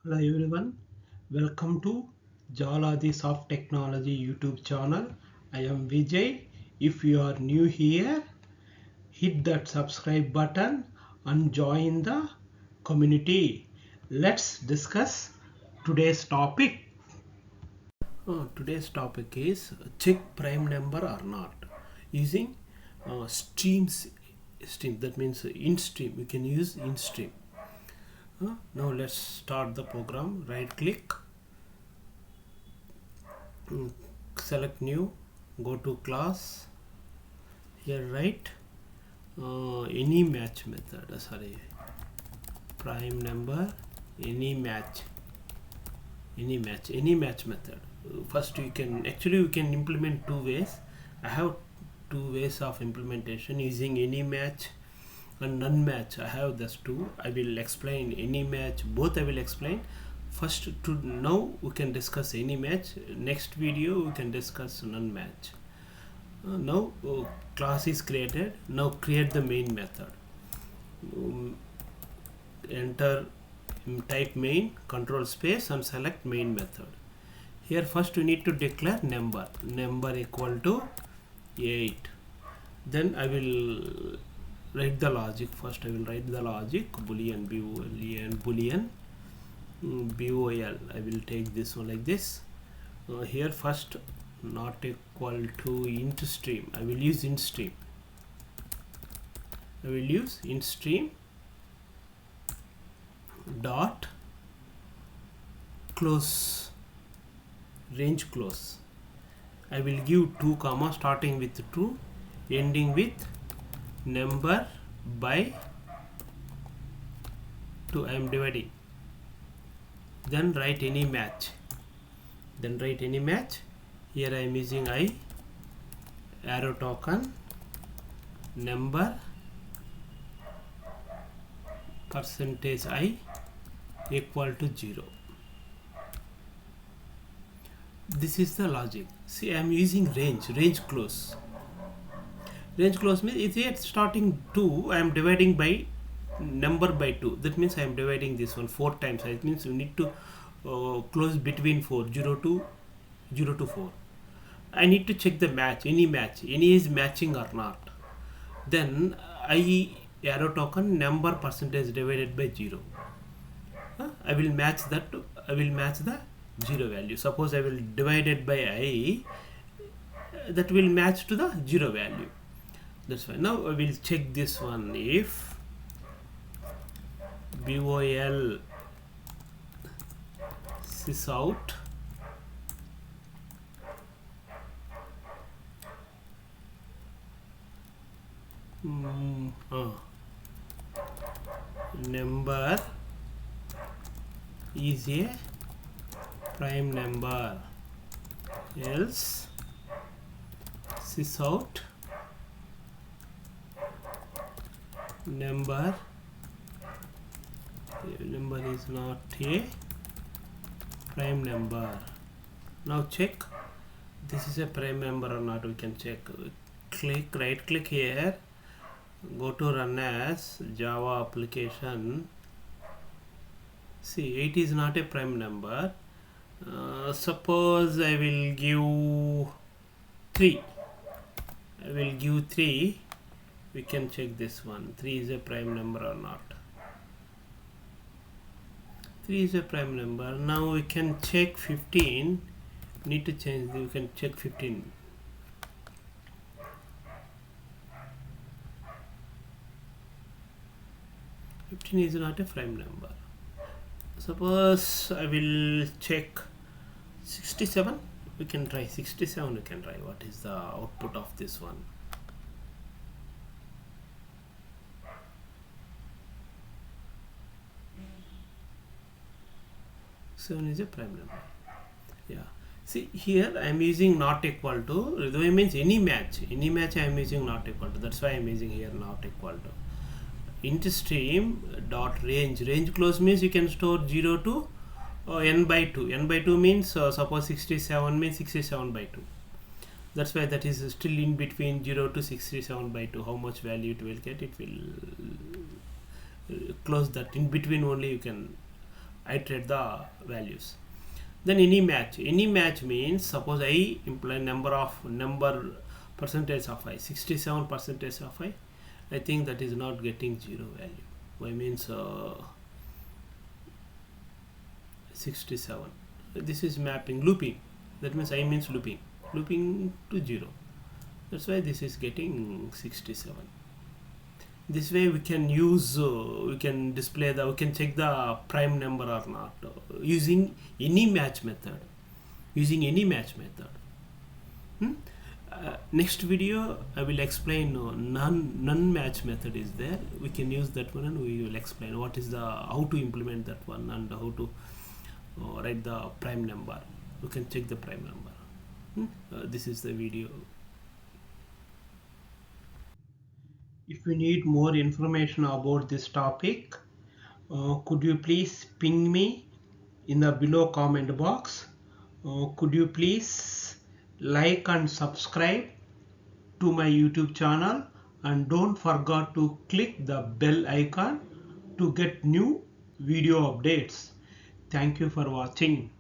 Hello everyone, welcome to Jaladhi Soft Technology YouTube channel. I am Vijay. If you are new here, hit that subscribe button and join the community. Let's discuss today's topic. Today's topic is check prime number or not using stream, that means in stream. You can use in stream. Now let's start the program. Right click, select new, go to class. Here write any match method. Prime number, any match method. First we can implement two ways. I have two ways of implementation using any match and none match. I have those two. I will explain any match, both I will explain. First, to now we can discuss any match. Next video we can discuss none match. Now class is created. Now create the main method. Enter, type main, control space and select main method. Here first we need to declare number equal to 8. Then I will write the logic. First I will write the logic, boolean, boolean, bol. I will take this one like this. Here first not equal to int stream. I will use int stream. Dot close, range close. I will give 2 comma starting with 2 ending with number by 2. I am dividing. Then write any match. Here I am using I, arrow token, number, percentage I equal to 0. This is the logic. See, I am using range close. Range close means if it starting 2, I am dividing by number by 2. That means I am dividing this one 4 times. It means you need to close between 4, 0 to 4. I need to check the match, any is matching or not. Then I arrow token number percentage divided by 0. I will match the 0 value. Suppose I will divide it by I, that will match to the 0 value. That's why now I will check this one. If bol sys out number is a prime number, else sys out number is not a prime number. Now check this is a prime number or not. We can check. Right click here, go to run as Java application. See, 8 is not a prime number. Suppose I will give 3. We can check this one. 3 is a prime number or not. 3 is a prime number. Now we can check 15. Need to change. We can check 15. Is not a prime number. Suppose I will check 67. We can try 67. We can try. What is the output of this one? 7 is a prime number. Yeah. See, here I am using not equal to. That means any match I am using not equal to. That's why I am using here not equal to. Int stream dot range close means you can store 0 to n by 2. N by 2 means suppose 67 means 67 by 2. That's why that is still in between 0 to 67 by 2. How much value it will get, it will close that. In between only you can iterate the values. Then any match means suppose I imply number percentage of I 67 percentage of I think that is not getting 0 value. Why means 67. This is mapping looping. That means I means looping to 0. That's why this is getting 67. This way we can use we can display we can check the prime number or not using any match method. Hmm? Next video I will explain none match method is there. We can use that one and we will explain what is how to implement that one and how to write the prime number. You can check the prime number. This is the video. If you need more information about this topic, could you please ping me in the below comment box? Could you please like and subscribe to my YouTube channel, and don't forget to click the bell icon to get new video updates. Thank you for watching.